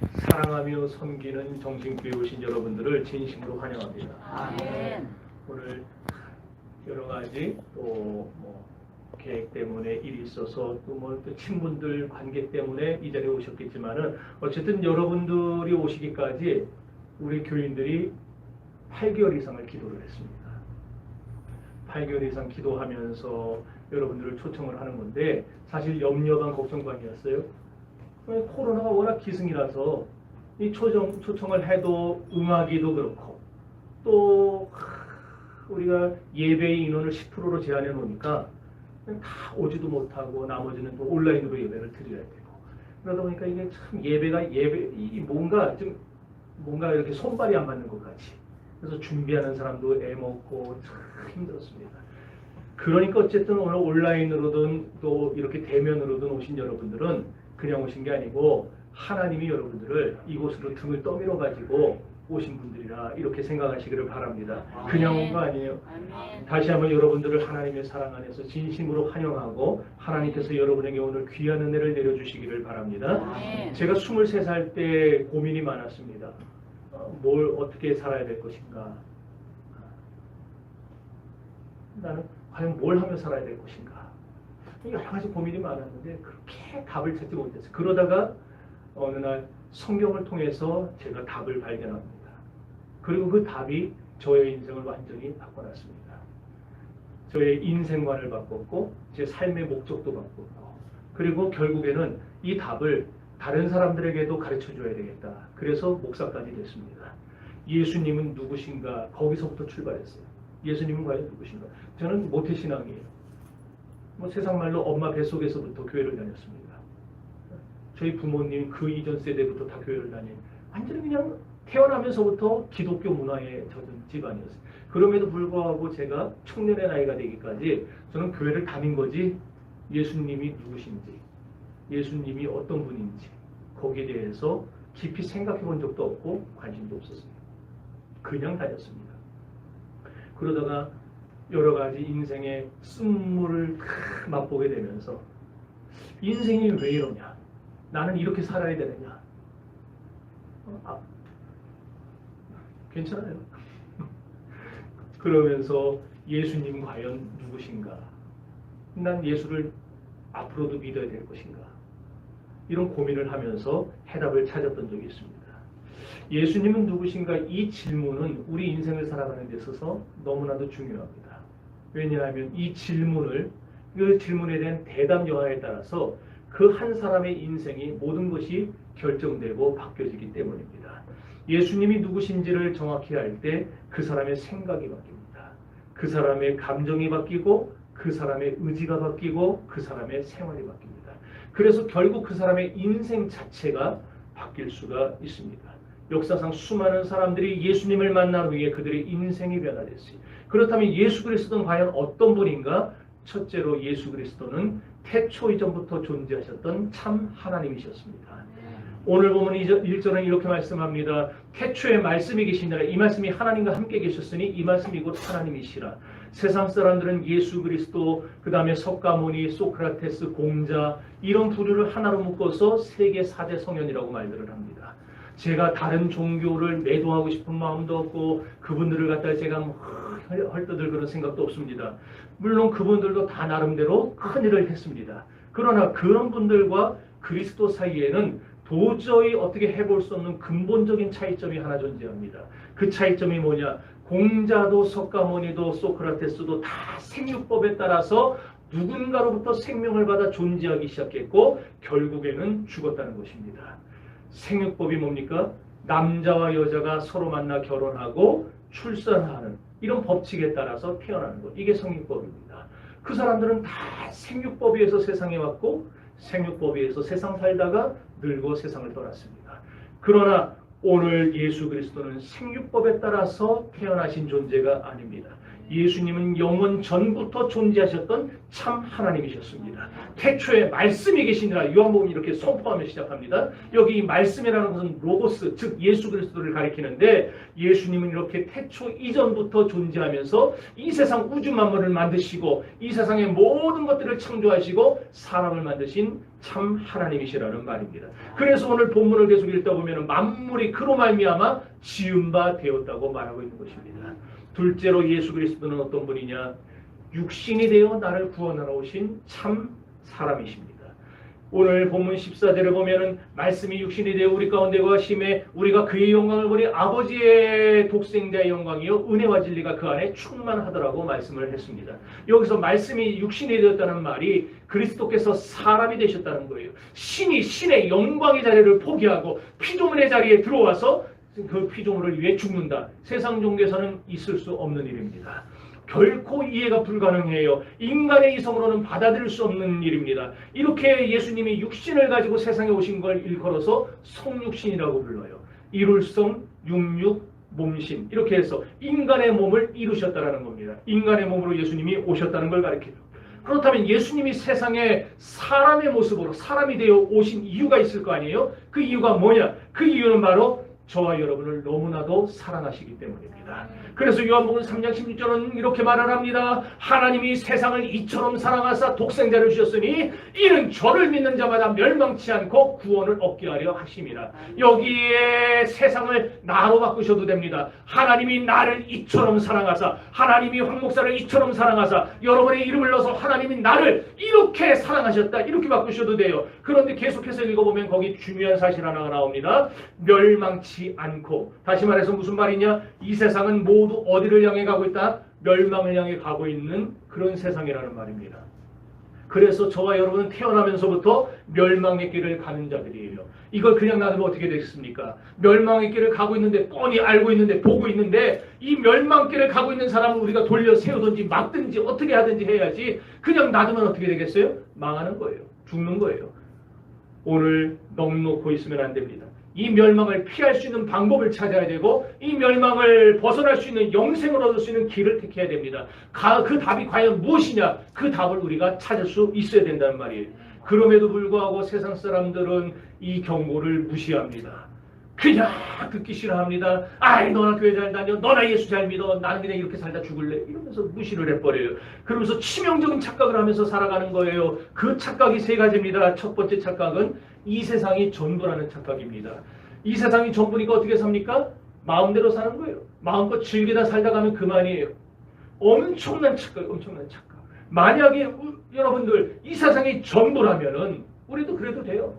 사랑하며 섬기는 정신교회 오신 여러분들을 진심으로 환영합니다. 아멘. 오늘 여러 가지 또 계획 때문에 일이 있어서 또 친분들 관계 때문에 이 자리에 오셨겠지만은 어쨌든 여러분들이 오시기까지 우리 교인들이 8개월 이상을 기도를 했습니다. 8개월 이상 기도하면서 여러분들을 초청을 하는 건데 사실 염려반 걱정반이었어요. 코로나가 워낙 기승이라서 이 초청을 해도 응하기도 그렇고 또 우리가 예배의 인원을 10%로 제한해 놓으니까 다 오지도 못하고 나머지는 또 온라인으로 예배를 드려야 되고 그러다 보니까 이게 참 이 뭔가 이렇게 손발이 안 맞는 것 같이 그래서 준비하는 사람도 애먹고 참 힘들었습니다. 그러니까 어쨌든 오늘 온라인으로든 또 이렇게 대면으로든 오신 여러분들은 그냥 오신 게 아니고 하나님이 여러분들을 이곳으로 등을 떠밀어 가지고 오신 분들이라 이렇게 생각하시기를 바랍니다. 그냥 온 거 아니에요. 다시 한번 여러분들을 하나님의 사랑 안에서 진심으로 환영하고 하나님께서 여러분에게 오늘 귀한 은혜를 내려주시기를 바랍니다. 제가 23살 때 고민이 많았습니다. 뭘 어떻게 살아야 될 것인가. 나는 과연 뭘 하며 살아야 될 것인가. 여러 가지 고민이 많았는데 그렇게 답을 찾지 못했어요. 그러다가 어느 날 성경을 통해서 제가 답을 발견합니다. 그리고 그 답이 저의 인생을 완전히 바꿔놨습니다. 저의 인생관을 바꿨고 제 삶의 목적도 바꿨고 그리고 결국에는 이 답을 다른 사람들에게도 가르쳐줘야 되겠다. 그래서 목사까지 됐습니다. 예수님은 누구신가? 거기서부터 출발했어요. 예수님은 과연 누구신가? 저는 모태신앙이에요. 세상 말로 엄마 뱃속에서부터 교회를 다녔습니다. 저희 부모님 그 이전 세대부터 다 교회를 다닌 완전히 그냥 태어나면서부터 기독교 문화에 젖은 집안이었어요. 그럼에도 불구하고 제가 청년의 나이가 되기까지 저는 교회를 다닌 거지 예수님이 누구신지 예수님이 어떤 분인지 거기에 대해서 깊이 생각해 본 적도 없고 관심도 없었어요. 그냥 다녔습니다. 그러다가 여러 가지 인생의 쓴물을 맛보게 되면서 인생이 왜 이러냐? 나는 이렇게 살아야 되느냐? 괜찮아요. 그러면서 예수님 과연 누구신가? 난 예수를 앞으로도 믿어야 될 것인가? 이런 고민을 하면서 해답을 찾았던 적이 있습니다. 예수님은 누구신가? 이 질문은 우리 인생을 살아가는 데 있어서 너무나도 중요합니다. 왜냐하면 이 질문을 그 질문에 대한 대답 여하에 따라서 그 한 사람의 인생이 모든 것이 결정되고 바뀌어지기 때문입니다. 예수님이 누구신지를 정확히 알 때 그 사람의 생각이 바뀝니다. 그 사람의 감정이 바뀌고 그 사람의 의지가 바뀌고 그 사람의 생활이 바뀝니다. 그래서 결국 그 사람의 인생 자체가 바뀔 수가 있습니다. 역사상 수많은 사람들이 예수님을 만난 후에 그들의 인생이 변화됐어요. 그렇다면 예수 그리스도는 과연 어떤 분인가? 첫째로 예수 그리스도는 태초 이전부터 존재하셨던 참 하나님이셨습니다. 오늘 보면 1절은 이렇게 말씀합니다. 태초에 말씀이 계시니라. 이 말씀이 하나님과 함께 계셨으니 이 말씀이 곧 하나님이시라. 세상 사람들은 예수 그리스도, 그 다음에 석가모니, 소크라테스, 공자 이런 부류를 하나로 묶어서 세계 4대 성현이라고 말들을 합니다. 제가 다른 종교를 매도하고 싶은 마음도 없고 그분들을 갖다가 제가 헐떠들 그런 생각도 없습니다. 물론 그분들도 다 나름대로 큰 일을 했습니다. 그러나 그런 분들과 그리스도 사이에는 도저히 어떻게 해볼 수 없는 근본적인 차이점이 하나 존재합니다. 그 차이점이 뭐냐? 공자도 석가모니도 소크라테스도 다 생육법에 따라서 누군가로부터 생명을 받아 존재하기 시작했고 결국에는 죽었다는 것입니다. 생육법이 뭡니까? 남자와 여자가 서로 만나 결혼하고 출산하는 이런 법칙에 따라서 태어나는 것. 이게 생육법입니다. 그 사람들은 다 생육법에 의해서 세상에 왔고 생육법에 의해서 세상 살다가 늙어 세상을 떠났습니다. 그러나 오늘 예수 그리스도는 생육법에 따라서 태어나신 존재가 아닙니다. 예수님은 영원 전부터 존재하셨던 참 하나님이셨습니다. 태초에 말씀이 계시니라 요한복음이 이렇게 선포하며 시작합니다. 여기 이 말씀이라는 것은 로고스, 즉 예수 그리스도를 가리키는데 예수님은 이렇게 태초 이전부터 존재하면서 이 세상 우주 만물을 만드시고 이 세상의 모든 것들을 창조하시고 사람을 만드신 참 하나님이시라는 말입니다. 그래서 오늘 본문을 계속 읽다 보면 만물이 그로 말미암아 지은 바 되었다고 말하고 있는 것입니다. 둘째로 예수 그리스도는 어떤 분이냐? 육신이 되어 나를 구원하러 오신 참 사람이십니다. 오늘 본문 14절을 보면은 말씀이 육신이 되어 우리 가운데 거하심에 우리가 그의 영광을 보니 아버지의 독생자의 영광이요 은혜와 진리가 그 안에 충만하더라고 말씀을 했습니다. 여기서 말씀이 육신이 되었다는 말이 그리스도께서 사람이 되셨다는 거예요. 신이 신의 영광의 자리를 포기하고 피조물의 자리에 들어와서 그 피조물을 위해 죽는다. 세상 종교에서는 있을 수 없는 일입니다. 결코 이해가 불가능해요. 인간의 이성으로는 받아들일 수 없는 일입니다. 이렇게 예수님이 육신을 가지고 세상에 오신 걸 일컬어서 성육신이라고 불러요. 이룰성, 육육, 몸신 이렇게 해서 인간의 몸을 이루셨다는 겁니다. 인간의 몸으로 예수님이 오셨다는 걸 가리켜요. 그렇다면 예수님이 세상에 사람의 모습으로 사람이 되어 오신 이유가 있을 거 아니에요? 그 이유가 뭐냐? 그 이유는 바로 저와 여러분을 너무나도 사랑하시기 때문입니다. 그래서 요한복음 3장 16절은 이렇게 말을 합니다. 하나님이 세상을 이처럼 사랑하사 독생자를 주셨으니 이는 저를 믿는 자마다 멸망치 않고 구원을 얻게 하려 하심이라. 여기에 세상을 나로 바꾸셔도 됩니다. 하나님이 나를 이처럼 사랑하사 하나님이 황 목사를 이처럼 사랑하사 여러분의 이름을 넣어서 하나님이 나를 이렇게 사랑하셨다 이렇게 바꾸셔도 돼요. 그런데 계속해서 읽어보면 거기 중요한 사실 하나가 나옵니다. 멸망치 않고. 다시 말해서 무슨 말이냐? 이 세상은 모두 어디를 향해 가고 있다? 멸망을 향해 가고 있는 그런 세상이라는 말입니다. 그래서 저와 여러분은 태어나면서부터 멸망의 길을 가는 자들이에요. 이걸 그냥 놔두면 어떻게 되겠습니까? 멸망의 길을 가고 있는데 뻔히 알고 있는데 보고 있는데 이 멸망길을 가고 있는 사람을 우리가 돌려 세우든지 막든지 어떻게 하든지 해야지 그냥 놔두면 어떻게 되겠어요? 망하는 거예요. 죽는 거예요. 오늘 넋놓고 있으면 안 됩니다. 이 멸망을 피할 수 있는 방법을 찾아야 되고 이 멸망을 벗어날 수 있는 영생을 얻을 수 있는 길을 택해야 됩니다. 그 답이 과연 무엇이냐? 그 답을 우리가 찾을 수 있어야 된다는 말이에요. 그럼에도 불구하고 세상 사람들은 이 경고를 무시합니다. 그냥 듣기 싫어합니다. 아이 너나 교회 잘 다녀, 너나 예수 잘 믿어, 나는 그냥 이렇게 살다 죽을래 이러면서 무시를 해버려요. 그러면서 치명적인 착각을 하면서 살아가는 거예요. 그 착각이 세 가지입니다. 첫 번째 착각은 이 세상이 전부라는 착각입니다. 이 세상이 전부니까 어떻게 삽니까? 마음대로 사는 거예요. 마음껏 즐기다 살다 가면 그만이에요. 엄청난 착각, 엄청난 착각. 만약에 여러분들 이 세상이 전부라면은 우리도 그래도 돼요.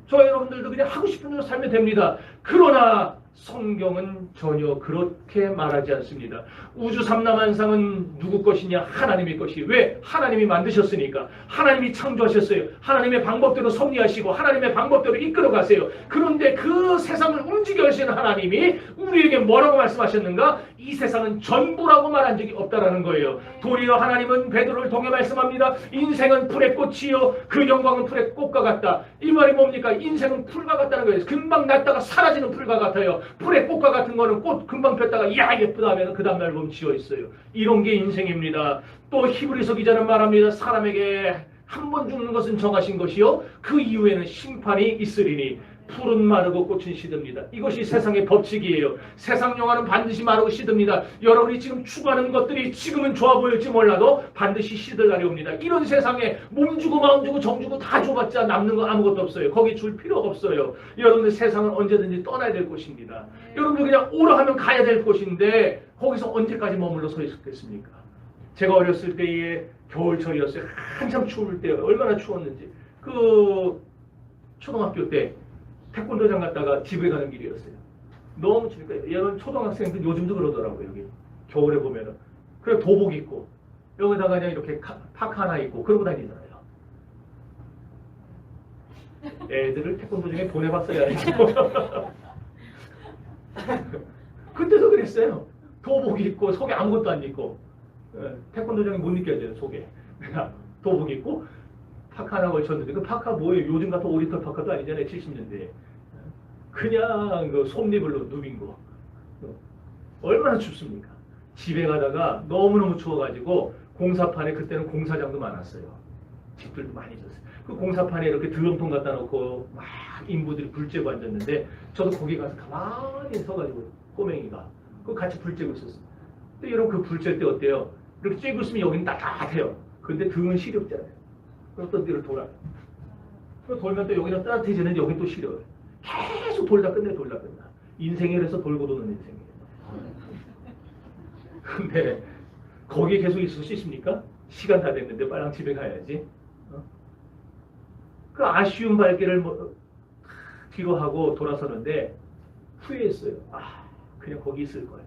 저 여러분들도 그냥 하고 싶은 대로 살면 됩니다. 그러나 성경은 전혀 그렇게 말하지 않습니다. 우주 삼라만상은 누구 것이냐? 하나님의 것이. 왜? 하나님이 만드셨으니까. 하나님이 창조하셨어요. 하나님의 방법대로 섭리하시고 하나님의 방법대로 이끌어 가세요. 그런데 그 세상을 움직여 하시는 하나님이 우리에게 뭐라고 말씀하셨는가? 이 세상은 전부라고 말한 적이 없다라는 거예요. 도리어 하나님은 베드로를 통해 말씀합니다. 인생은 풀의 꽃이요 그 영광은 풀의 꽃과 같다. 이 말이 뭡니까? 인생은 풀과 같다는 거예요. 금방 났다가 사라지는 풀과 같아요. 풀의 꽃과 같은 거는 꽃 금방 폈다가 야 예쁘다 하면 그 다음날 보면 지어 있어요. 이런 게 인생입니다. 또 히브리서 기자는 말합니다. 사람에게 한 번 죽는 것은 정하신 것이요 그 이후에는 심판이 있으리니 풀은 마르고 꽃은 시듭니다. 이것이 세상의 법칙이에요. 세상 영화는 반드시 마르고 시듭니다. 여러분이 지금 추구하는 것들이 지금은 좋아 보일지 몰라도 반드시 시들 날이 옵니다. 이런 세상에 몸 주고 마음 주고 정 주고 다 줘봤자 남는 거 아무것도 없어요. 거기 줄 필요가 없어요. 여러분들 세상은 언제든지 떠나야 될 곳입니다. 여러분들 그냥 오라 하면 가야 될 곳인데 거기서 언제까지 머물러 서 있겠습니까? 제가 어렸을 때에 겨울철이었어요. 한참 추울 때 얼마나 추웠는지. 그 초등학교 때 태권도장 갔다가 집에 가는 길이었어요. 너무 추니까 얘는 초등학생들 요즘도 그러더라고요. 여기 겨울에 보면은 그래 도복 입고 여기다가 그냥 이렇게 파카 하나 입고 그러고 다니잖아요. 애들을 태권도장에 보내봤어야 했지. 그때도 그랬어요. 도복 입고 속에 아무것도 안 입고 태권도장이 못 느껴져요. 속에 도복 입고 파카 하나 걸쳤는데 그 파카 뭐예요? 요즘 같은 5리터 파카도 아니잖아요. 70년대에. 그냥 그 솜니블로 누빈 거. 얼마나 춥습니까? 집에 가다가 너무너무 추워가지고 공사판에 그때는 공사장도 많았어요. 집들도 많이 졌어요. 그 공사판에 이렇게 드럼통 갖다 놓고 막 인부들이 불 쬐고 앉았는데 저도 거기 가서 가만히 서가지고 꼬맹이가 그 같이 불 쬐고 있었어요. 근데 여러분 그 불 쬐 때 어때요? 이렇게 쬐고 있으면 여기는 따뜻해요. 근데 등은 시렵잖아요. 그럼 또 뒤로 돌아요. 돌면 또 여기는 따뜻해지는데 여기 또 시려요. 계속 돌다 끝내. 인생이 그래서 돌고 도는 인생이에요. 근데 거기에 계속 있을 수 있습니까? 시간 다 됐는데 빨랑 집에 가야지. 그 아쉬운 발길을 뒤로 하고 돌아서는데 후회했어요. 그냥 거기 있을 거예요.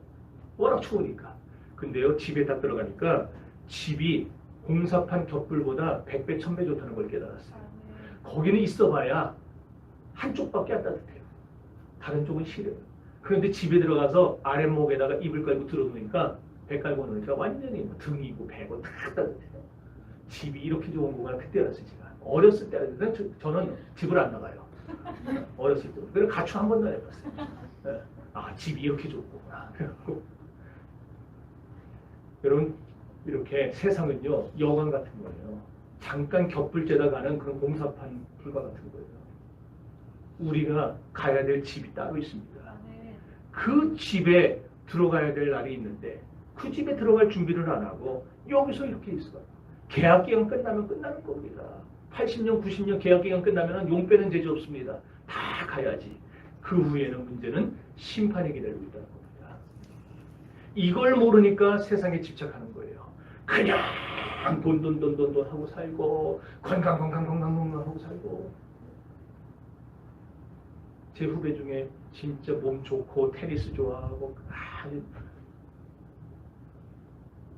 워낙 추우니까. 근데요, 집에 딱 들어가니까 집이 공사판 곁불보다 100배, 1000배 좋다는 걸 깨달았어요. 거기는 있어봐야 한쪽밖에 안 따뜻해요. 다른 쪽은 시려요. 그런데 집에 들어가서 아랫목에다가 이불 깔고 들어놓으니까 배 깔고 놓으니까 완전히 등이고 배고 다 따뜻해요. 집이 이렇게 좋은 공간을 그때 알았어요. 제가 어렸을 때 알았는데 저는 집을 안 나가요. 어렸을 때. 그래서 가출 한 번도 안 해봤어요. 네. 집이 이렇게 좋구나. 여러분, 이렇게 세상은요, 여관 같은 거예요. 잠깐 곁불 쬐다 가는 그런 공사판 불과 같은 거예요. 우리가 가야 될 집이 따로 있습니다. 그 집에 들어가야 될 날이 있는데 그 집에 들어갈 준비를 안 하고 여기서 이렇게 있어요. 계약기간 끝나면 끝나는 겁니다. 80년, 90년 계약기간 끝나면 용 빼는 재주 없습니다. 다 가야지. 그 후에는 문제는 심판이 기다리고 있다는 겁니다. 이걸 모르니까 세상에 집착하는 거예요. 그냥 돈 하고 살고 건강 하고 살고. 제 후배 중에 진짜 몸 좋고 테니스 좋아하고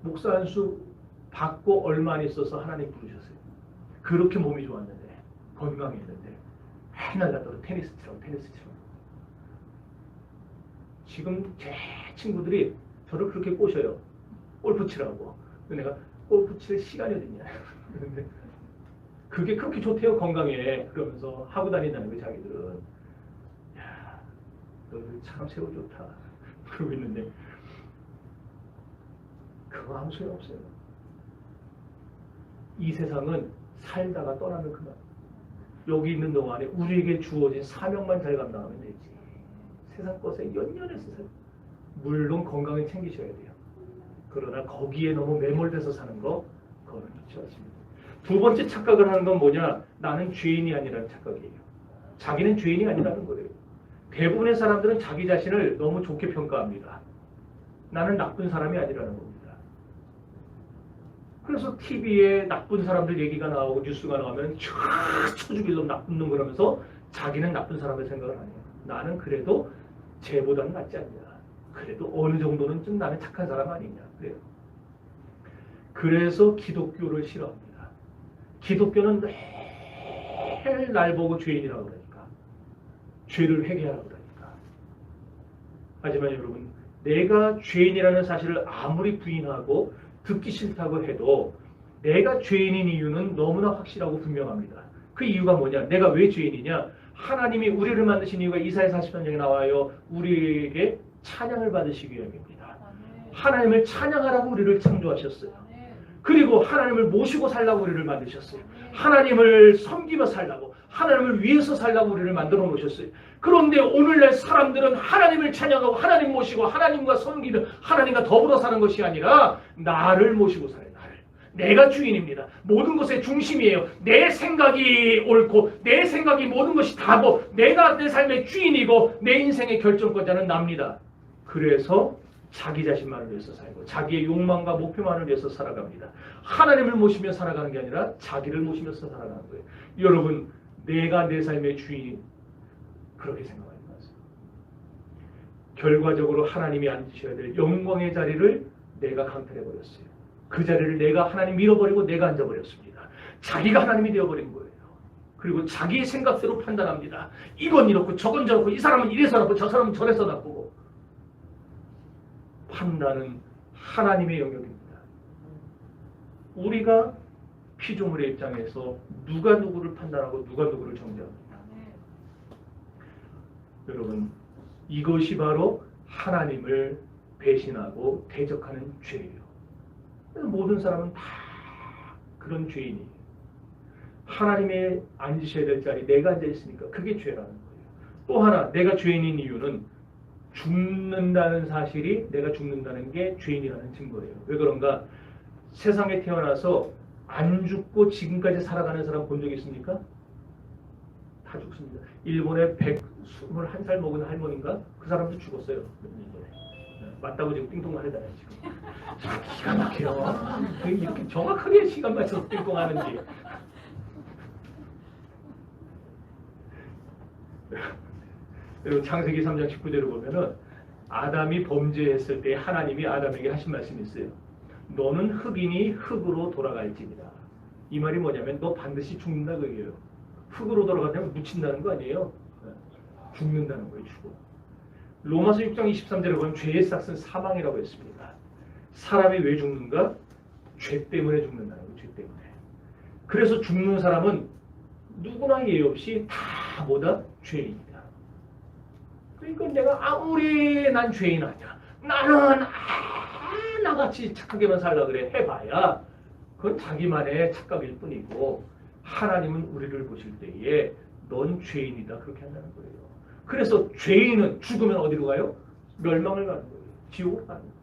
목사 안수 받고 얼마 안 있어서 하나님 부르셨어요. 그렇게 몸이 좋았는데 건강했는데 맨날 가다가 테니스 치라고. 지금 제 친구들이 저를 그렇게 꼬셔요. 골프 치라고. 근데 내가 골프 칠 시간이 어딨냐. 근데 그게 그렇게 좋대요. 건강에. 그러면서 하고 다닌다는 거예요. 자기들은. 야, 너들 참 세월 좋다. 그러고 있는데 그거 아무 소용 없어요. 이 세상은 살다가 떠나면 그만. 여기 있는 동안에 우리에게 주어진 사명만 잘 감당하면 되지. 세상 것에 연연해서 살고. 물론 건강을 챙기셔야 돼요. 그러나 거기에 너무 매몰돼서 사는 거, 그거는 좋지 않습니다. 두 번째 착각을 하는 건 뭐냐? 나는 죄인이 아니라는 착각이에요. 자기는 죄인이 아니라는 거예요. 대부분의 사람들은 자기 자신을 너무 좋게 평가합니다. 나는 나쁜 사람이 아니라는 겁니다. 그래서 TV에 나쁜 사람들 얘기가 나오고 뉴스가 나오면 쳐죽일 놈 나쁜 놈 그러면서 자기는 나쁜 사람을 생각을 안 해요. 나는 그래도 쟤보다는 낫지 않냐. 그래도 어느 정도는 좀 나는 착한 사람 아니냐. 그래요. 그래서 기독교를 싫어합니다. 기독교는 매일 날 보고 죄인이라고 그러니까. 죄를 회개하라고 그러니까. 하지만 여러분, 내가 죄인이라는 사실을 아무리 부인하고 듣기 싫다고 해도 내가 죄인인 이유는 너무나 확실하고 분명합니다. 그 이유가 뭐냐? 내가 왜 죄인이냐? 하나님이 우리를 만드신 이유가 이사야 43장에 나와요. 우리에게 찬양을 받으시기 위함입니다. 하나님을 찬양하라고 우리를 창조하셨어요. 그리고 하나님을 모시고 살라고 우리를 만드셨어요. 하나님을 섬기며 살라고, 하나님을 위해서 살라고 우리를 만들어 놓으셨어요. 그런데 오늘날 사람들은 하나님을 찬양하고 하나님 모시고 하나님과 섬기며 하나님과 더불어 사는 것이 아니라 나를 모시고 살아요. 내가 주인입니다. 모든 것의 중심이에요. 내 생각이 옳고 내 생각이 모든 것이 다고 내가 내 삶의 주인이고 내 인생의 결정권자는 납니다. 그래서 자기 자신만을 위해서 살고 자기의 욕망과 목표만을 위해서 살아갑니다. 하나님을 모시며 살아가는 게 아니라 자기를 모시면서 살아가는 거예요. 여러분, 내가 내 삶의 주인, 그렇게 생각하지 마세요. 결과적으로 하나님이 앉으셔야 될 영광의 자리를 내가 강탈해버렸어요. 그 자리를 내가 하나님 밀어버리고 내가 앉아버렸습니다. 자기가 하나님이 되어버린 거예요. 그리고 자기의 생각대로 판단합니다. 이건 이렇고 저건 저렇고 이 사람은 이래서 나쁘고 저 사람은 저래서 나쁘고. 판단은 하나님의 영역입니다. 우리가 피조물의 입장에서 누가 누구를 판단하고 누가 누구를 정죄합니다. 여러분, 이것이 바로 하나님을 배신하고 대적하는 죄예요. 그래서 모든 사람은 다 그런 죄인이에요. 하나님의 앉으셔야 될 자리 내가 앉아 있으니까 그게 죄라는 거예요. 또 하나 내가 죄인인 이유는 죽는다는 사실이 내가 죽는다는 게 죄인이라는 증거예요. 왜 그런가? 세상에 태어나서 안 죽고 지금까지 살아가는 사람 본 적 있습니까? 다 죽습니다. 일본에 121살 먹은 할머니인가? 그 사람도 죽었어요. 몇 년 전에. 맞다고 지금 띵동하잖아요. 지금. 기가 막혀요. 이렇게 정확하게 시간 맞춰서 띵동하는지. 그리고 창세기 3장 19절을 보면은 아담이 범죄했을 때 하나님이 아담에게 하신 말씀이 있어요. 너는 흙이니 흙으로 돌아갈지니라. 이 말이 뭐냐면 너 반드시 죽는다 그 얘기예요. 흙으로 돌아가면 묻힌다는 거 아니에요. 죽는다는 거예요. 죽어. 로마서 6장 23절에 보면 죄의 싹은 사망이라고 했습니다. 사람이 왜 죽는가? 죄 때문에 죽는다는 거예요. 죄 때문에. 그래서 죽는 사람은 누구나 예의 없이 다 뭐다? 죄인이다. 그러니까 내가 아무리 난 죄인 아니야. 나는 나같이 착하게만 살라 그래 해봐야 그건 자기만의 착각일 뿐이고 하나님은 우리를 보실 때에 넌 죄인이다 그렇게 한다는 거예요. 그래서 죄인은 죽으면 어디로 가요? 멸망을 가는 거예요. 지옥으로 가는 거예요.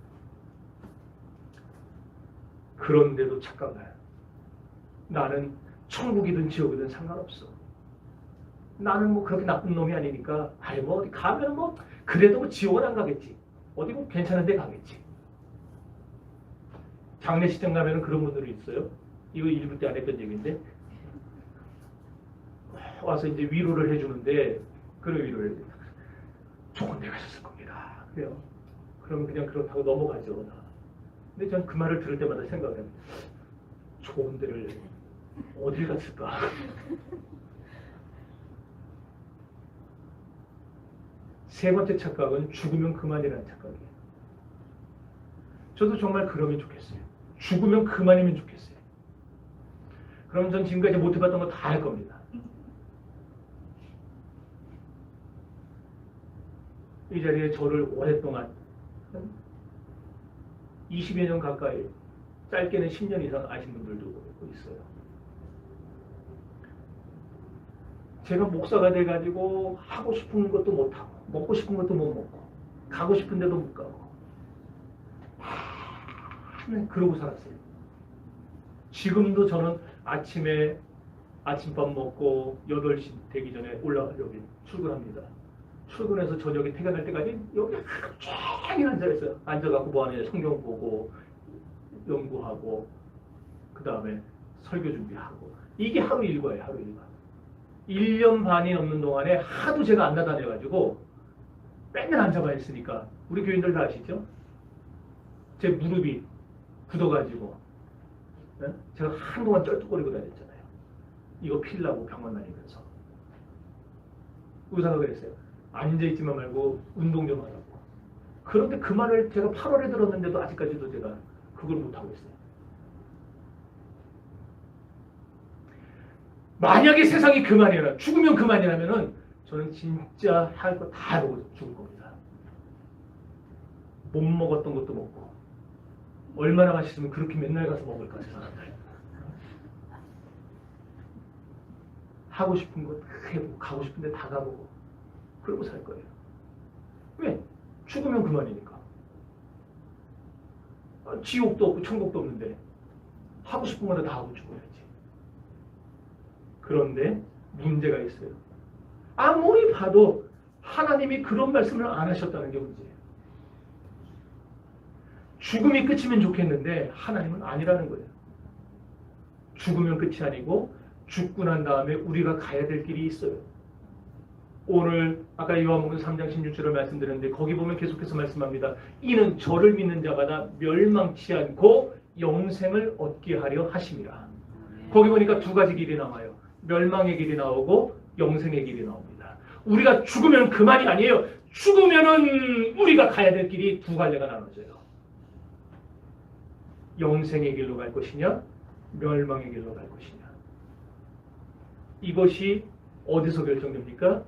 그런데도 착각해요. 나는 천국이든 지옥이든 상관없어. 나는 뭐 그렇게 나쁜 놈이 아니니까 아이 뭐 어디 가면 뭐 그래도 뭐 지옥은 안 가겠지. 어디 뭐 괜찮은 데 가겠지. 장례식장 가면은 그런 분들이 있어요. 이거 1부 때 안 했던 얘기인데 와서 이제 위로를 해주는데 그런 위로를 좋은 데 가셨을 겁니다. 그래요. 그러면 그냥 그렇다고 넘어가죠. 근데 전 그 말을 들을 때마다 생각해요. 좋은 데를 어딜 갔을까? 세 번째 착각은 죽으면 그만이라는 착각이에요. 저도 정말 그러면 좋겠어요. 죽으면 그만이면 좋겠어요. 그럼 전 지금까지 못 해봤던 거 다 할 겁니다. 이 자리에 저를 오랫동안 20여 년 가까이 짧게는 10년 이상 아신 분들도 있어요. 제가 목사가 돼가지고 하고 싶은 것도 못하고 먹고 싶은 것도 못 먹고 가고 싶은 데도 못 가고 그러고 살았어요. 지금도 저는 아침에 아침밥 먹고 8시 되기 전에 여기 출근합니다. 출근해서 저녁에 퇴근할 때까지 여기 쫙 앉아있어요. 앉아갖고 뭐하냐 성경 보고 연구하고 그 다음에 설교 준비하고 이게 하루 일과예요. 하루 일과. 1년 반이 넘는 동안에 하도 제가 안 나다녀가지고 맨날 앉아봐 있으니까 우리 교인들 다 아시죠? 제 무릎이 굳어가지고 제가 한동안 쩔뚝거리고 다녔잖아요. 이거 필라고 병원 다니면서 의사가 그랬어요. 앉아있지만 말고 운동 좀 하라고. 그런데 그 말을 제가 8월에 들었는데도 아직까지도 제가 그걸 못하고 있어요. 만약에 세상이 그만이라 죽으면 그만이라면은 저는 진짜 할 거 다 하고 죽을 겁니다. 못 먹었던 것도 먹고 얼마나 맛있으면 그렇게 맨날 가서 먹을까 세상에. 하고 싶은 거 해보고 가고 싶은 데 다 가보고 그러고 살 거예요. 왜? 죽으면 그만이니까. 지옥도 없고 천국도 없는데 하고 싶은 거나 다 하고 죽어야지. 그런데 문제가 있어요. 아무리 봐도 하나님이 그런 말씀을 안 하셨다는 게 문제예요. 죽음이 끝이면 좋겠는데 하나님은 아니라는 거예요. 죽으면 끝이 아니고 죽고 난 다음에 우리가 가야 될 길이 있어요. 오늘 아까 요한복음 3장 16절을 말씀드렸는데 거기 보면 계속해서 말씀합니다. 이는 저를 믿는 자마다 멸망치 않고 영생을 얻게 하려 하심이라. 거기 보니까 두 가지 길이 나와요. 멸망의 길이 나오고 영생의 길이 나옵니다. 우리가 죽으면 그만이 아니에요. 죽으면은 우리가 가야 될 길이 두 갈래가 나눠져요. 영생의 길로 갈 것이냐 멸망의 길로 갈 것이냐. 이것이 어디서 결정됩니까?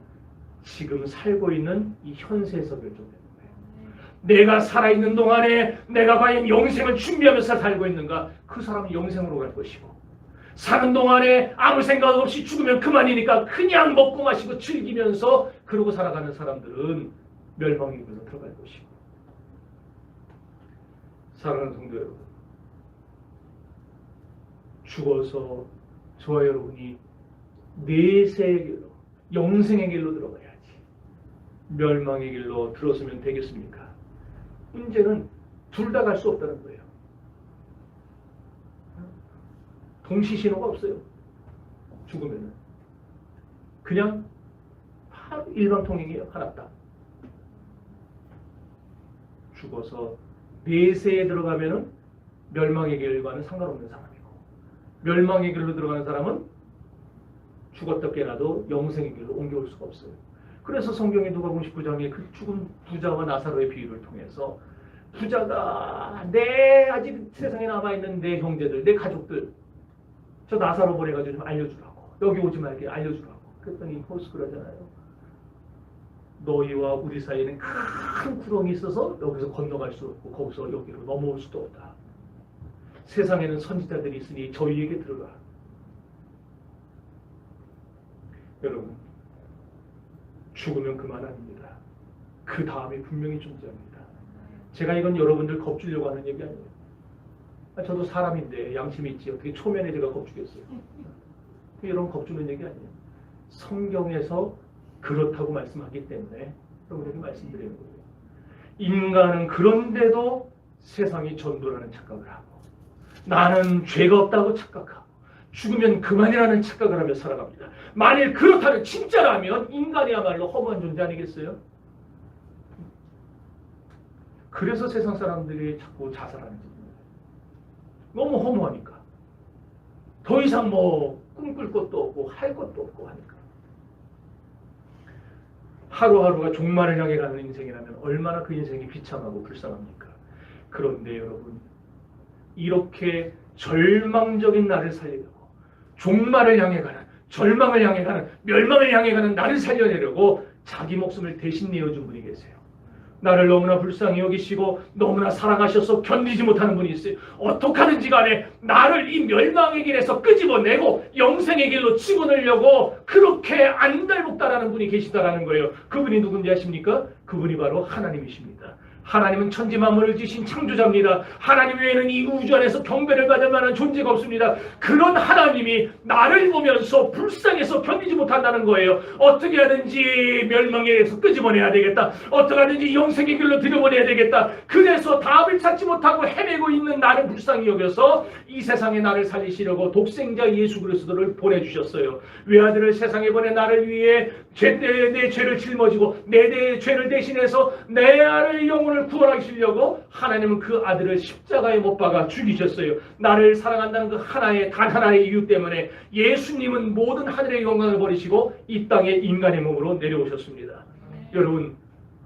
지금 살고 있는 이 현세에서 결정되는 거예요. 내가 살아있는 동안에 내가 과연 영생을 준비하면서 살고 있는가? 그 사람은 영생으로 갈 것이고, 사는 동안에 아무 생각 없이 죽으면 그만이니까 그냥 먹고 마시고 즐기면서 그러고 살아가는 사람들은 멸망의 길로 들어갈 것이고. 사랑하는 성도 여러분, 죽어서 저와 여러분이 내세의 길로, 영생의 길로 들어가야지 멸망의 길로 들어서면 되겠습니까? 문제는 둘 다 갈 수 없다는 거예요. 동시신호가 없어요. 죽으면은 그냥 일방통행이에요. 하나 딱. 죽어서 내세에 들어가면은 멸망의 길과는 상관없는 사람이고, 멸망의 길로 들어가는 사람은 죽었다 깨나도 영생의 길로 옮겨올 수가 없어요. 그래서 성경의 누가복음 19장에 그 죽은 부자와 나사로의 비유를 통해서 부자가 내 아직 세상에 남아있는 내 형제들, 내 가족들, 저 나사로 보내가지고 좀 알려주라고, 여기 오지 말게 알려주라고. 그랬더니 호스 그러잖아요. 너희와 우리 사이에는 큰 구렁이 있어서 여기서 건너갈 수 없고 거기서 여기로 넘어올 수도 없다. 세상에는 선지자들이 있으니 저희에게 들어가. 여러분, 죽으면 그만 아닙니다. 그 다음에 분명히 존재합니다. 제가 이건 여러분들 겁주려고 하는 얘기 아니에요. 저도 사람인데 양심이 있지 어떻게 초면에 제가 겁주겠어요. 여러분 겁주는 얘기 아니에요. 성경에서 그렇다고 말씀하기 때문에 여러분에게 말씀드리는 거예요. 인간은 그런데도 세상이 전부라는 착각을 하고, 나는 죄가 없다고 착각하고, 죽으면 그만이라는 착각을 하며 살아갑니다. 만일 그렇다면, 진짜라면 인간이야말로 허무한 존재 아니겠어요? 그래서 세상 사람들이 자꾸 자살하는 겁니다. 너무 허무하니까. 더 이상 뭐 꿈꿀 것도 없고 할 것도 없고 하니까. 하루하루가 종말을 향해 가는 인생이라면 얼마나 그 인생이 비참하고 불쌍합니까? 그런데 여러분, 이렇게 절망적인 나를 살리려고, 종말을 향해 가는, 절망을 향해 가는, 멸망을 향해 가는 나를 살려내려고 자기 목숨을 대신 내어준 분이 계세요. 나를 너무나 불쌍히 여기시고 너무나 사랑하셔서 견디지 못하는 분이 있어요. 어떻게 하는지 간에 나를 이 멸망의 길에서 끄집어내고 영생의 길로 집어넣으려고 그렇게 안달복달하는 분이 계시다라는 거예요. 그분이 누군지 아십니까? 그분이 바로 하나님이십니다. 하나님은 천지 만물을 지으신 창조자입니다. 하나님 외에는 이 우주 안에서 경배를 받을 만한 존재가 없습니다. 그런 하나님이 나를 보면서 불쌍해서 견디지 못한다는 거예요. 어떻게 하든지 멸망에서 끄집어내야 되겠다. 어떻게 하든지 영생의 길로 들여보내야 되겠다. 그래서 답을 찾지 못하고 헤매고 있는 나를 불쌍히 여겨서 이 세상에 나를 살리시려고 독생자 예수 그리스도를 보내주셨어요. 외아들을 세상에 보내 나를 위해 내 죄를 짊어지고 내 죄를 대신해서 내 아를 영혼을 구원하시려고 하나님은 그 아들을 십자가에 못 박아 죽이셨어요. 나를 사랑한다는 그 단 하나의 이유 때문에 예수님은 모든 하늘의 영광을 버리시고 이 땅에 인간의 몸으로 내려오셨습니다. 여러분,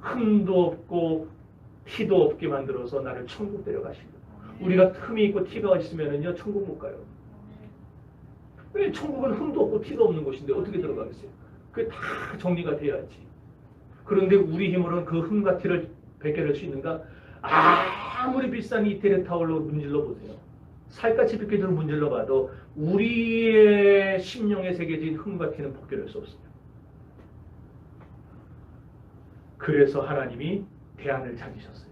흠도 없고 티도 없게 만들어서 나를 천국 데려가시고, 우리가 흠이 있고 티가 있으면요 천국 못 가요. 왜? 천국은 흠도 없고 티도 없는 곳인데 어떻게 들어가겠어요? 그게 다 정리가 돼야지. 그런데 우리 힘으로는 그 흠과 티를 벗겨낼 수 있는가? 아무리 비싼 이태리 타월로 문질러 보세요. 살갗이 벗겨지는 문질러 봐도 우리의 심령에 새겨진 흠과 티는 벗겨낼 수 없습니다. 그래서 하나님이 대안을 찾으셨어요.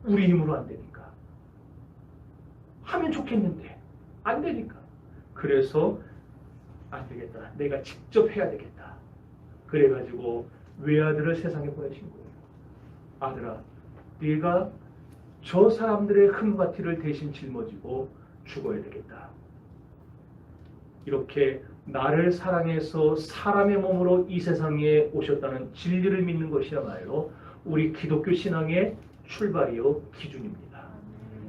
우리 힘으로 안 되니까. 하면 좋겠는데 안 되니까. 그래서 안 되겠다. 내가 직접 해야 되겠다. 그래가지고 외아들을 세상에 보내신 거예요. 아들아, 네가 저 사람들의 흠과 티를 대신 짊어지고 죽어야 되겠다. 이렇게 나를 사랑해서 사람의 몸으로 이 세상에 오셨다는 진리를 믿는 것이야말로 우리 기독교 신앙의 출발이요 기준입니다.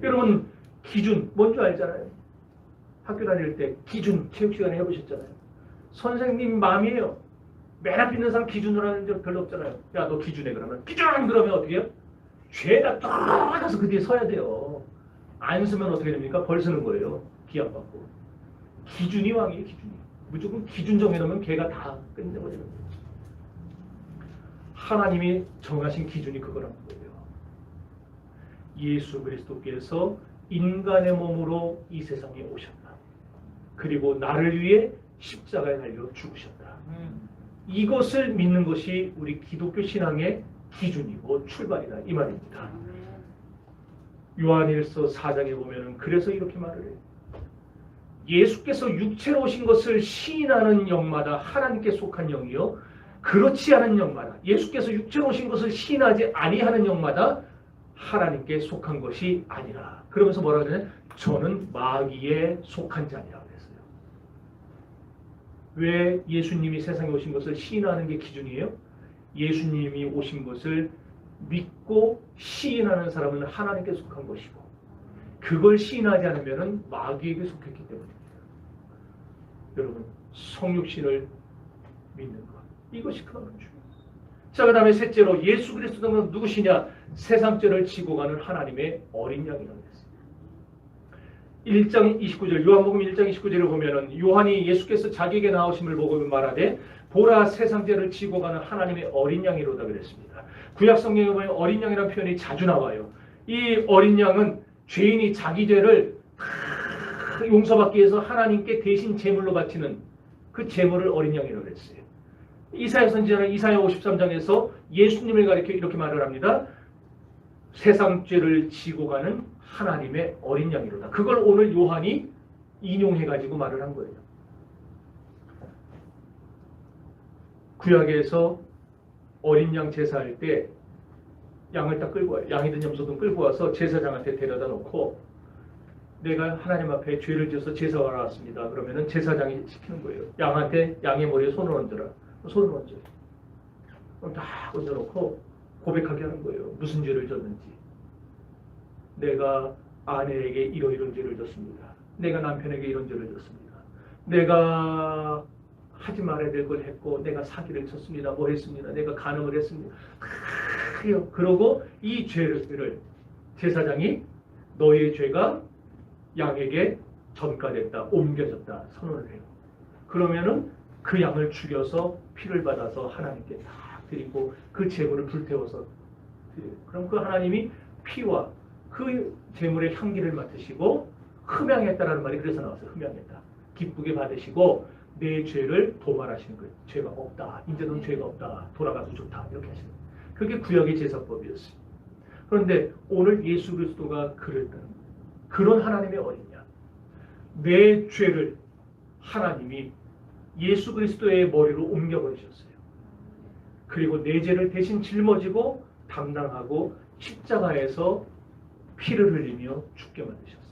여러분, 기준 뭔지 알잖아요. 학교 다닐 때 기준 체육 시간에 해보셨잖아요. 선생님 마음이에요. 맨 앞에 있는 사람 기준으로 하는 적 별로 없잖아요. 야, 너 기준해. 그러면 기준! 그러면 어떻게 해요? 죄다 떠나서 그 뒤에 서야 돼요. 안 서면 어떻게 됩니까? 벌 서는 거예요. 기합 받고. 기준이 왕이에요. 기준이. 무조건 기준 정해놓으면 걔가 다 끝내버리는 거예요. 하나님이 정하신 기준이 그거라는 거예요. 예수 그리스도께서 인간의 몸으로 이 세상에 오셨다. 그리고 나를 위해 십자가에 달려 죽으셨다. 이것을 믿는 것이 우리 기독교 신앙의 기준이고 출발이다 이 말입니다. 요한일서 4장에 보면은 그래서 이렇게 말을 해요. 예수께서 육체로 오신 것을 시인하는 영마다 하나님께 속한 영이요 그렇지 않은 영마다 예수께서 육체로 오신 것을 시인하지 아니하는 영마다 하나님께 속한 것이 아니라. 그러면서 뭐라 그러냐? 저는 마귀에 속한 자니라 그랬어요. 왜 예수님이 세상에 오신 것을 시인하는 게 기준이에요? 예수님이 오신 것을 믿고 시인하는 사람은 하나님께 속한 것이고 그걸 시인하지 않으면 마귀에게 속했기 때문입니다. 여러분 성육신을 믿는 것 이것이 그런 중요해요. 자, 그 다음에 셋째로 예수 그리스도가 누구시냐? 세상죄를 지고 가는 하나님의 어린 양이라고 했습니다. 1장 29절 요한복음 1장 29절을 보면은 요한이 예수께서 자기에게 나오심을 보고 말하되 보라 세상죄를 지고 가는 하나님의 어린 양이로다 그랬습니다. 구약 성경에 보면 어린 양이라는 표현이 자주 나와요. 이 어린 양은 죄인이 자기 죄를 용서받기 위해서 하나님께 대신 제물로 바치는 그 제물을 어린 양이라고 했어요. 이사야 선지자는 이사야 53장에서 예수님을 가리켜 이렇게 말을 합니다. 세상 죄를 지고 가는 하나님의 어린 양이로다. 그걸 오늘 요한이 인용해가지고 말을 한 거예요. 구약에서 어린 양 제사할 때 양을 딱 끌고 와요. 양이든 염소든 끌고 와서 제사장한테 데려다 놓고 내가 하나님 앞에 죄를 지어서 제사하러 왔습니다. 그러면은 제사장이 시키는 거예요. 양한테 양의 머리에 손을 얹어라. 손을 얹어요. 그럼 딱 얹어놓고 고백하게 하는 거예요. 무슨 죄를 졌는지. 내가 아내에게 이런 죄를 졌습니다. 내가 남편에게 이런 죄를 졌습니다. 내가 하지 말아야 될 걸 했고 내가 사기를 쳤습니다. 뭐 했습니다. 내가 간음을 했습니다. 그러고 이 죄를 제사장이 너의 죄가 양에게 전가됐다. 옮겨졌다. 선언을 해요. 그러면은 그 양을 죽여서 피를 받아서 하나님께 다 드리고 그 제물을 불태워서 드려요. 그럼 그 하나님이 피와 그 제물의 향기를 맡으시고 흠양했다라는 말이 그래서 나왔어요. 흠양했다. 기쁘게 받으시고 내 죄를 도말하시는 거예요. 죄가 없다. 이제 넌 죄가 없다. 돌아가도 좋다. 이렇게 하시는 거예요. 그게 구약의 제사법이었어요. 그런데 오늘 예수 그리스도가 그랬다는 거예요. 그런 하나님의 어린 양. 내 죄를 하나님이 예수 그리스도의 머리로 옮겨버리셨어요. 그리고 내 죄를 대신 짊어지고 담당하고 십자가에서 피를 흘리며 죽게 만드셨어요.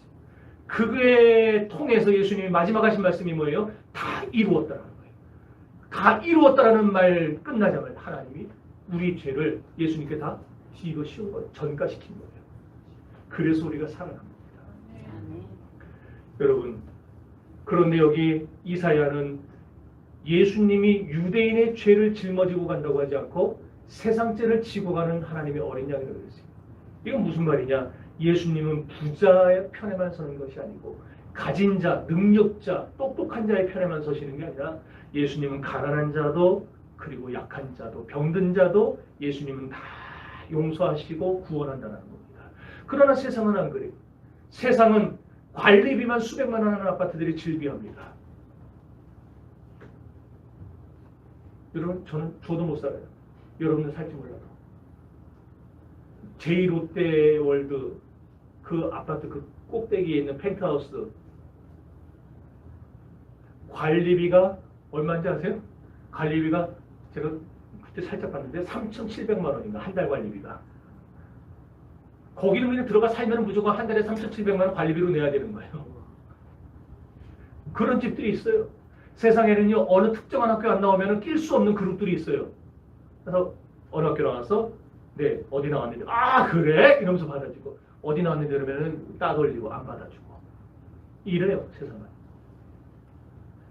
그게 통해서 예수님이 마지막 하신 말씀이 뭐예요? 다 이루었다라는 거예요. 다 이루었다라는 말 끝나자마자 하나님이 우리 죄를 예수님께 다 이거 쉬운 거예요. 전가시킨 거예요. 그래서 우리가 살아납니다. 여러분, 그런데 여기 이사야는 예수님이 유대인의 죄를 짊어지고 간다고 하지 않고 세상 죄를 지고 가는 하나님의 어린 양이라고 했어요. 이건 무슨 말이냐? 예수님은 부자의 편에만 서는 것이 아니고 가진 자, 능력자, 똑똑한 자의 편에만 서시는 게 아니라 예수님은 가난한 자도 그리고 약한 자도 병든 자도 예수님은 다 용서하시고 구원한다는 겁니다. 그러나 세상은 안 그래요. 세상은 관리비만 수백만 원 하는 아파트들이 즐비합니다. 여러분, 저도 못 살아요. 여러분은 살지 몰라도. 제2롯데월드 그 아파트 그 꼭대기에 있는 펜트하우스 관리비가 얼마인지 아세요? 관리비가 제가 그때 살짝 봤는데 3,700만 원인가 한 달 관리비가. 거기는 그냥 들어가 살면 무조건 한 달에 3,700만 원 관리비로 내야 되는 거예요. 그런 집들이 있어요. 세상에는요 어느 특정한 학교 안 나오면 낄 수 없는 그룹들이 있어요. 그래서 어느 학교 나와서 네 어디 나왔는데 아 그래? 이러면서 받아주고 어디 나왔는데 그러면은 따돌리고 안 받아주고 이래요 세상은.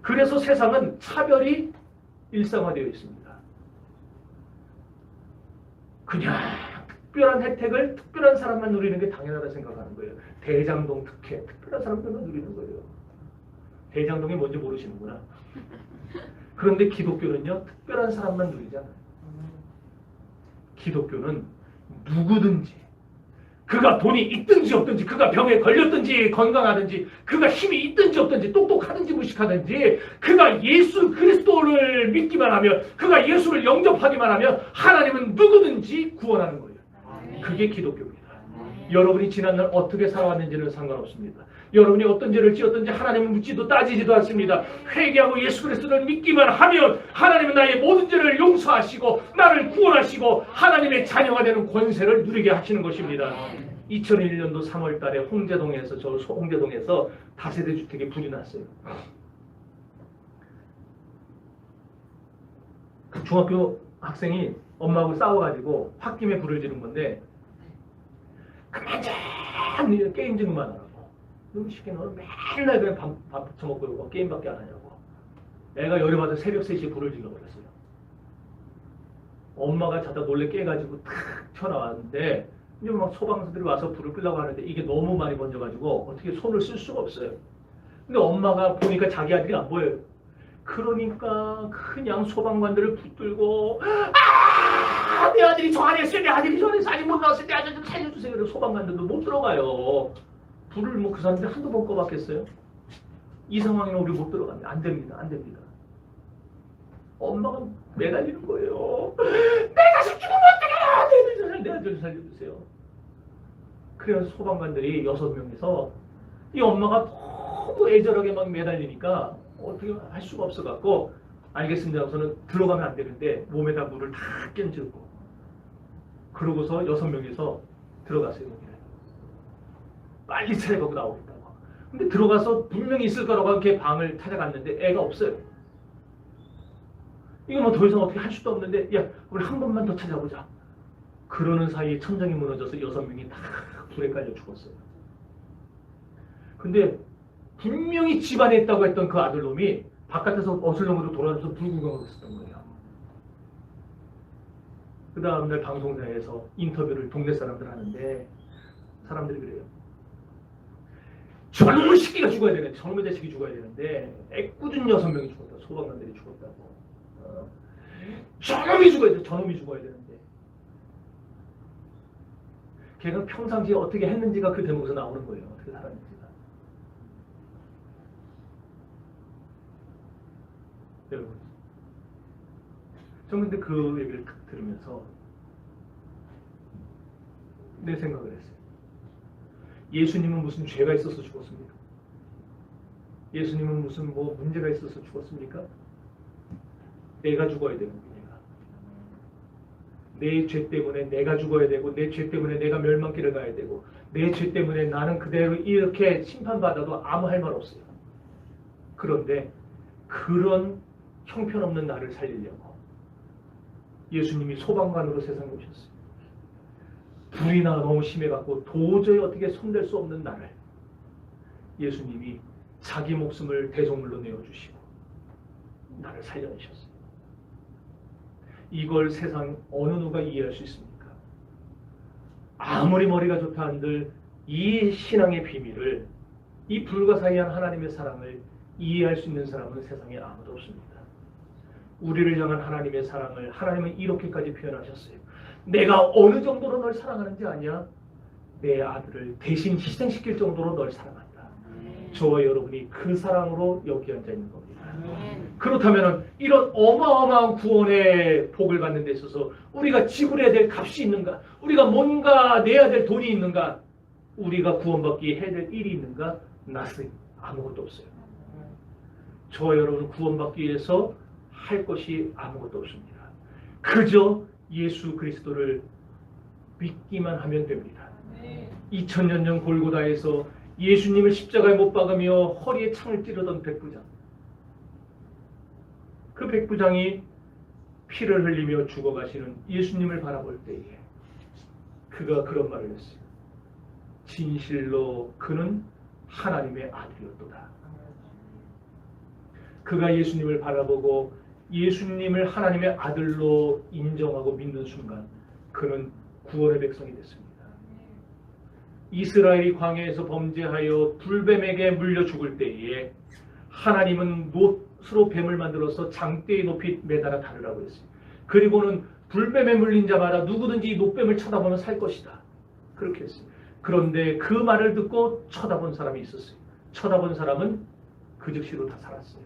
그래서 세상은 차별이 일상화되어 있습니다. 그냥 특별한 혜택을 특별한 사람만 누리는 게 당연하다 생각하는 거예요. 대장동 특혜 특별한 사람들만 누리는 거예요. 대장동이 뭔지 모르시는구나. 그런데 기독교는요 특별한 사람만 누리잖아요. 기독교는 누구든지 그가 돈이 있든지 없든지, 그가 병에 걸렸든지 건강하든지, 그가 힘이 있든지 없든지, 똑똑하든지 무식하든지, 그가 예수 그리스도를 믿기만 하면, 그가 예수를 영접하기만 하면 하나님은 누구든지 구원하는 거예요. 그게 기독교입니다. 여러분이 지난날 어떻게 살아왔는지는 상관없습니다. 여러분이 어떤 죄를 지었든지 하나님은 묻지도 따지지도 않습니다. 회개하고 예수 그리스도를 믿기만 하면 하나님은 나의 모든 죄를 용서하시고 나를 구원하시고 하나님의 자녀가 되는 권세를 누리게 하시는 것입니다. 2001년도 3월 달에 홍제동에서, 저 홍제동에서 다세대 주택에 불이 났어요. 그 중학교 학생이 엄마하고 싸워가지고 홧김에 불을 지른 건데, 그만 좀 게임 좀 그만하라고. 너무 쉽게 너는 맨날 그냥 밥 처먹고 게임밖에 안 하냐고. 애가 열이 받아 새벽 3시에 불을 질러버렸어요. 엄마가 자다 놀래 깨가지고 탁 튀어나왔는데, 이제 막 소방서들이 와서 불을 끄려고 하는데 이게 너무 많이 번져가지고 어떻게 손을 쓸 수가 없어요. 근데 엄마가 보니까 자기 아들이 안 보여요. 그러니까 그냥 소방관들을 붙들고, 내 아들이 저 안에 있어요. 내 아들이 저 안에 있어요. 아직 못 나왔어요. 내 아들 좀 살려주세요. 그래서 소방관들도 못 들어가요. 불을 뭐 그 사람들이 한두 번 꺼봤겠어요? 이 상황에는 우리 못 들어갑니다. 안 됩니다. 안 됩니다. 엄마가 매달리는 거예요. 내가 죽기면 어떡해요. 내 아들 살려주세요. 그래서 소방관들이 6명이서 이 엄마가 너무 애절하게 막 매달리니까 어떻게 할 수가 없어갖고, 알겠습니다 하고서는 들어가면 안 되는데 몸에다 물을 다 끼얹고, 그러고서 6명이서 들어갔어요. 빨리 차려갖고 나오겠다고. 근데 들어가서 분명히 있을 거라고 이렇게 방을 찾아갔는데 애가 없어요. 이거 뭐 더 이상 어떻게 할 수도 없는데, 야, 우리 한 번만 더 찾아보자. 그러는 사이에 천장이 무너져서 6명이 다 불에 깔려 죽었어요. 근데 분명히 집안에 있다고 했던 그 아들놈이 바깥에서 어슬렁으로 돌아다니면서 불 구경하고 있었던 거예요. 그 다음날 방송사에서 인터뷰를 동네 사람들 하는데, 사람들이 그래요. 저놈의 새끼가 죽어야 되는데, 저놈의 자식이 죽어야 되는데 애꿎은 6명이 죽었다. 소방관들이 죽었다고. 저놈이 죽어야 돼. 저놈이 죽어야 되는데. 걔가 평상시에 어떻게 했는지가 그 대목에서 나오는 거예요. 어떻게 살았는지가. 여러분, 저는 근데 그 얘기를 딱 들으면서 내 생각을 했어요. 예수님은 무슨 죄가 있어서 죽었습니까? 예수님은 무슨 뭐 문제가 있어서 죽었습니까? 내가 죽어야 되는 거예요. 내 죄 때문에 내가 죽어야 되고, 내 죄 때문에 내가 멸망길을 가야 되고, 내 죄 때문에 나는 그대로 이렇게 심판받아도 아무 할 말 없어요. 그런데 그런 형편없는 나를 살리려고 예수님이 소방관으로 세상에 오셨어요. 불이 나 너무 심해갖고 도저히 어떻게 손댈 수 없는 나를 예수님이 자기 목숨을 대속물로 내어주시고 나를 살려내셨어요. 이걸 세상 어느 누가 이해할 수 있습니까? 아무리 머리가 좋다 한들 이 신앙의 비밀을, 이 불가사의한 하나님의 사랑을 이해할 수 있는 사람은 세상에 아무도 없습니다. 우리를 향한 하나님의 사랑을 하나님은 이렇게까지 표현하셨어요. 내가 어느 정도로 널 사랑하는지 아냐? 내 아들을 대신 희생시킬 정도로 널 사랑한다. 저와 여러분이 그 사랑으로 여기 앉아 있는 겁니다. 그렇다면 이런 어마어마한 구원의 복을 받는 데 있어서 우리가 지불해야 될 값이 있는가? 우리가 뭔가 내야 될 돈이 있는가? 우리가 구원받기 해야 될 일이 있는가? nothing. 아무것도 없어요. 저와 여러분 구원받기 위해서 할 것이 아무것도 없습니다. 그저 예수 그리스도를 믿기만 하면 됩니다. 2000년 전 골고다에서 예수님을 십자가에 못 박으며 허리에 창을 찌르던 백부장, 그 백부장이 피를 흘리며 죽어가시는 예수님을 바라볼 때에 그가 그런 말을 했어요. 진실로 그는 하나님의 아들이었도다. 그가 예수님을 바라보고 예수님을 하나님의 아들로 인정하고 믿는 순간 그는 구원의 백성이 됐습니다. 이스라엘이 광야에서 범죄하여 불뱀에게 물려 죽을 때에 하나님은 노스로 뱀을 만들어서 장대의 높이 매달아 다루라고 했어요. 그리고는 불뱀에 물린 자마다 누구든지 이 노뱀을 쳐다보면 살 것이다. 그렇게 했어요. 그런데 그 말을 듣고 쳐다본 사람이 있었어요. 쳐다본 사람은 그 즉시로 다 살았어요.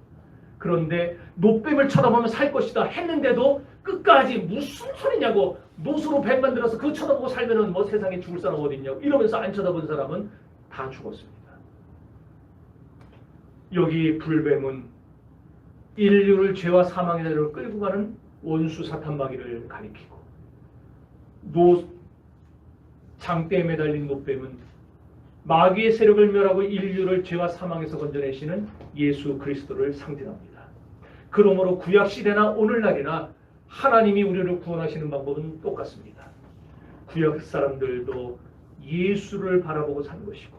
그런데 노뱀을 쳐다보면 살 것이다 했는데도 끝까지 무슨 소리냐고, 노수로 뱀 만들어서 그거 쳐다보고 살면은 뭐 세상에 죽을 사람 어디 있냐고 이러면서 안 쳐다본 사람은 다 죽었습니다. 여기 불뱀은 인류를 죄와 사망의 자리로 끌고 가는 원수 사탄 마귀를 가리키고, 장대에 매달린 노뱀은 마귀의 세력을 멸하고 인류를 죄와 사망에서 건져내시는 예수 그리스도를 상징합니다. 그러므로 구약 시대나 오늘날이나 하나님이 우리를 구원하시는 방법은 똑같습니다. 구약 사람들도 예수를 바라보고 사는 것이고,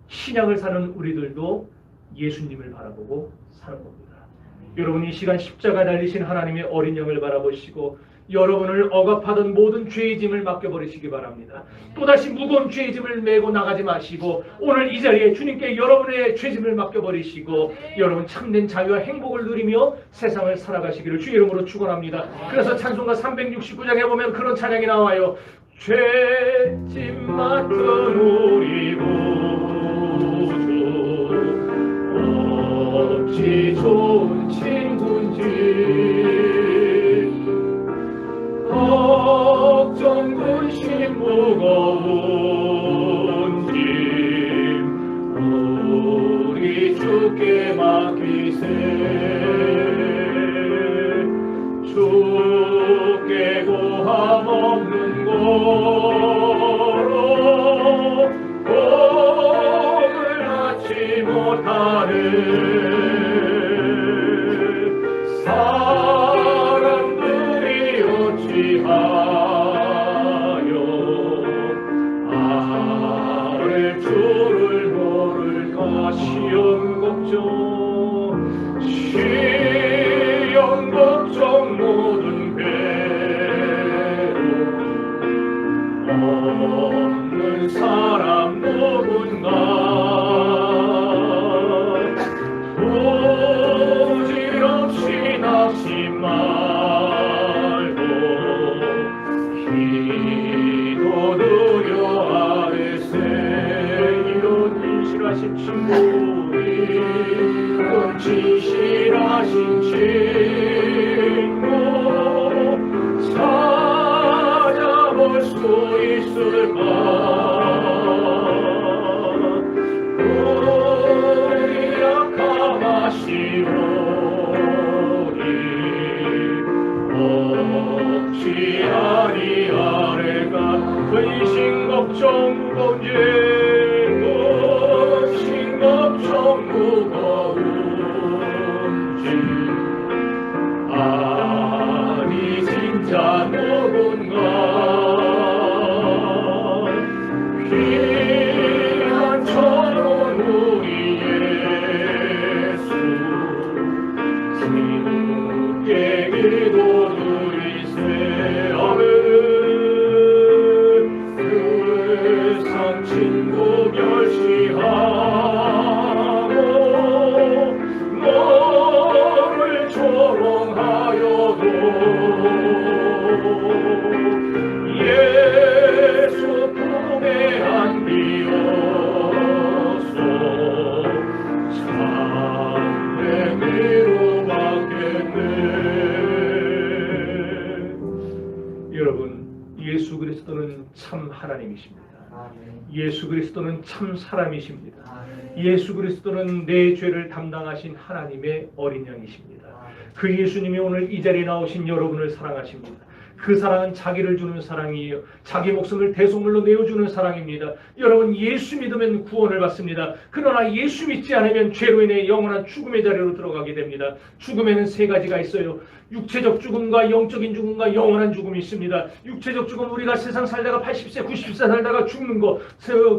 신약을 사는 우리들도 예수님을 바라보고 사는 겁니다. 여러분, 이 시간 십자가 달리신 하나님의 어린 양을 바라보시고 여러분을 억압하던 모든 죄의 짐을 맡겨버리시기 바랍니다. 또다시 무거운 죄의 짐을 메고 나가지 마시고 오늘 이 자리에 주님께 여러분의 죄짐을 맡겨버리시고 여러분 참된 자유와 행복을 누리며 세상을 살아가시기를 주의 이름으로 축원합니다. 그래서 찬송가 369장에 보면 그런 찬양이 나와요. 죄짐 맡은 우리 구주 어찌 좋은 친구인지, 걱정 근심 무거운 짐 우리 주께 맡기세. 주께 고함 없는 거로 복을 낳지 못하는 사람들이 어찌하여 아를 주를 모를까. 시험 걱정 모든 괴로움 없는 사람 누군가. 부질없이 낙심 말고 기도 드려 아뢰세. 이런 진실하신 친구이, 이런 진실하신 친구 찾아볼 수 있을까. 우리 약함하시오니 없지 아니하리까. 근심 걱정 무거운 짐, 근심 걱정 무거운 짐 아니 진짜 누군가. 귀한 천원 우리 예수 주께 기도 드리세. 아멘. 세상 친구 멸시하고 너를 조롱하여도 예수 품에 안기어서 참된 위로받겠네. 여러분, 예수 그리스도는 참 하나님이십니다. 예수 그리스도는 참 사람이십니다. 예수 그리스도는 내 죄를 담당하신 하나님의 어린 양이십니다. 그 예수님이 오늘 이 자리에 나오신 여러분을 사랑하십니다. 그 사랑은 자기를 주는 사랑이에요. 자기 목숨을 대속물로 내어주는 사랑입니다. 여러분, 예수 믿으면 구원을 받습니다. 그러나 예수 믿지 않으면 죄로 인해 영원한 죽음의 자리로 들어가게 됩니다. 죽음에는 세 가지가 있어요. 육체적 죽음과 영적인 죽음과 영원한 죽음이 있습니다. 육체적 죽음, 우리가 세상 살다가 80세, 90세 살다가 죽는 것,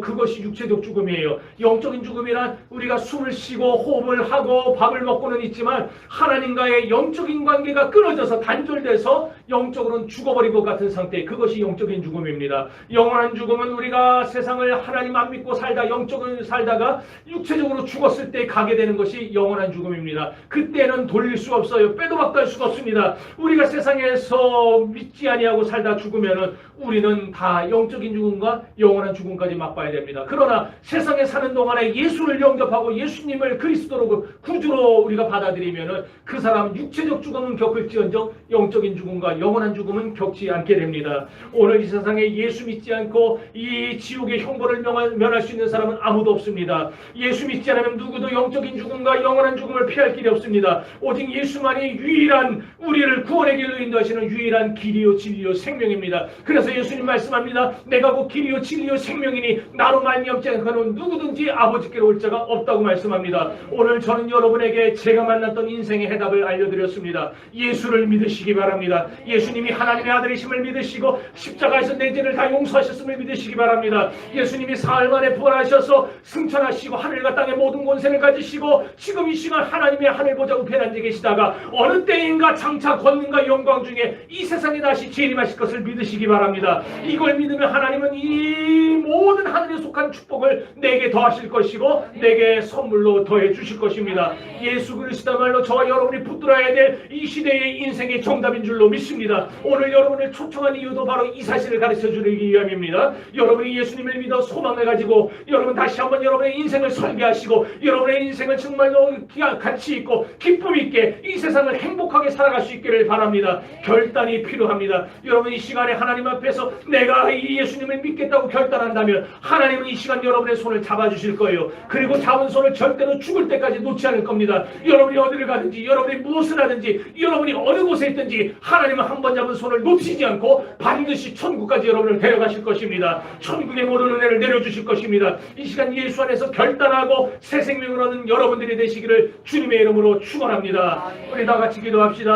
그것이 육체적 죽음이에요. 영적인 죽음이란 우리가 숨을 쉬고 호흡을 하고 밥을 먹고는 있지만 하나님과의 영적인 관계가 끊어져서 단절돼서 영적으로는 죽어버린 것 같은 상태, 그것이 영적인 죽음입니다. 영원한 죽음은 우리가 세상을 하나님 안 믿고 살다 영적으로 살다가 육체적으로 죽었을 때 가게 되는 것이 영원한 죽음입니다. 그때는 돌릴 수가 없어요. 빼도 박도 할 수가 없습니다. 우리가 세상에서 믿지 아니하고 살다 죽으면은 우리는 다 영적인 죽음과 영원한 죽음까지 맛봐야 됩니다. 그러나 세상에 사는 동안에 예수를 영접하고 예수님을 그리스도로 구주로 우리가 받아들이면은 그 사람 육체적 죽음은 겪을지언정 영적인 죽음과 영원한 죽음은 겪지 않게 됩니다. 오늘 이 세상에 예수 믿지 않고 이 지옥의 형벌을 면할 수 있는 사람은 아무도 없습니다. 예수 믿지 않으면 누구도 영적인 죽음과 영원한 죽음을 피할 길이 없습니다. 오직 예수만이 유일한 우리를 구원의 길로 인도하시는 유일한 길이요 진리요 생명입니다. 그래서 예수님 말씀합니다. 내가 곧 길이요 진리요 생명이니 나로 말미암지 않고는 누구든지 아버지께로 올 자가 없다고 말씀합니다. 오늘 저는 여러분에게 제가 만났던 인생의 해답을 알려드렸습니다. 예수를 믿으시기 바랍니다. 예수님이 하나님의 아들이심을 믿으시고 십자가에서 내 죄를 다 용서하셨음을 믿으시기 바랍니다. 예수님이 사흘 만에 부활하셔서 승천하시고 하늘과 땅의 모든 권세를 가지시고 지금 이 시간 하나님의 하늘 보좌 우편에 앉아 계시다가 어느 때인가 장차 권능과 영광 중에 이 세상에 다시 재림하실 것을 믿으시기 바랍니다. 이걸 믿으면 하나님은 이 모든 하늘에 속한 축복을 내게 더하실 것이고 내게 선물로 더해 주실 것입니다. 예수 그리스도 말로 저와 여러분이 붙들어야 될 이 시대의 인생의 정답인 줄로 믿습니다. 오늘 여러분을 초청한 이유도 바로 이 사실을 가르쳐 주기 위함입니다. 여러분이 예수님을 믿어 소망을 가지고 여러분 다시 한번 여러분의 인생을 설계하시고 여러분의 인생을 정말로 가치 있고 기쁨 있게 이 세상을 행복하게 살아갈 수 있기를 바랍니다. 결단이 필요합니다. 여러분 이 시간에 하나님 앞에서 내가 이 예수님을 믿겠다고 결단한다면 하나님은 이 시간 여러분의 손을 잡아주실 거예요. 그리고 잡은 손을 절대로 죽을 때까지 놓지 않을 겁니다. 여러분이 어디를 가든지 여러분이 무엇을 하든지 여러분이 어느 곳에 있든지 하나님은 한 번 잡은 손을 놓치지 않고 반드시 천국까지 여러분을 데려가실 것입니다. 천국의 모든 은혜를 내려주실 것입니다. 이 시간 예수 안에서 결단하고 새 생명을 얻는 여러분들이 되시기를 주님의 이름으로 축원합니다. 우리 다 같이 기도합시다.